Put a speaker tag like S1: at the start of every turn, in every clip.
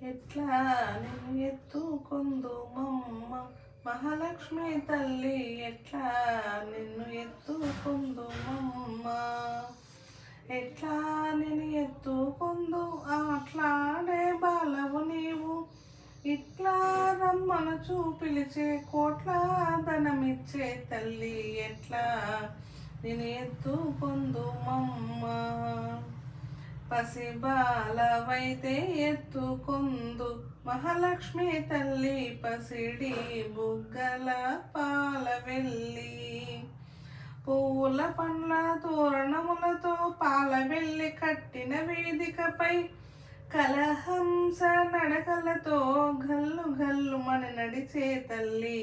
S1: ఎట్లా నిన్ను ఎత్తుకొందు మమ్మ మహాలక్ష్మి తల్లి, ఎట్లా నిన్ను ఎత్తుకొందు మమ్మ. ఎట్లా నిన్ను ఎత్తుకొందు ఆట్లాడే బాలవు నీవు, ఇట్లా రమ్మను పిలిచే కోట్ల ధనమిచ్చే తల్లి, ఎట్లా నిన్ను ఎత్తుకొందు మమ్మ. పసిబాలవైతే ఎత్తుకొందు మహాలక్ష్మి తల్లి, పసిడి బుగ్గల పాల వెళ్ళి. పువ్వుల పండ్ల తోరణములతో పాల వెళ్ళి కట్టిన వేదికపై కలహంస నడకలతో గల్లు గల్లు మన నడిచే తల్లి,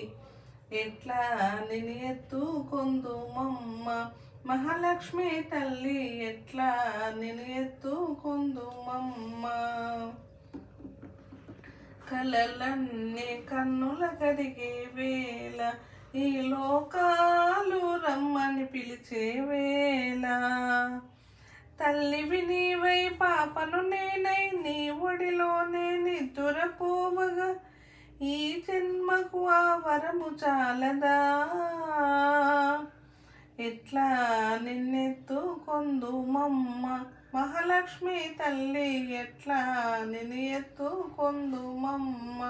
S1: ఎట్లా నిన్ను ఎత్తుకొందు మమ్మ. మహాలక్ష్మి తల్లి, ఎట్లా నిన్ను ఎత్తుకొందు మమ్మ. కలలన్నీ కన్నుల కరిగే వేళ, ఈ లోకాలు రమ్మని పిలిచే వేళ, తల్లివి నీవై పాపను నేనై నీ ఒడిలోనే నిద్దురపోవగా, ఈ జన్మకు ఆ వరము చాలదా. ఎట్లా నిన్నెత్తుకొందు మమ్మ మహాలక్ష్మి తల్లి, ఎట్లా నిన్ను ఎత్తుకొందు మమ్మ.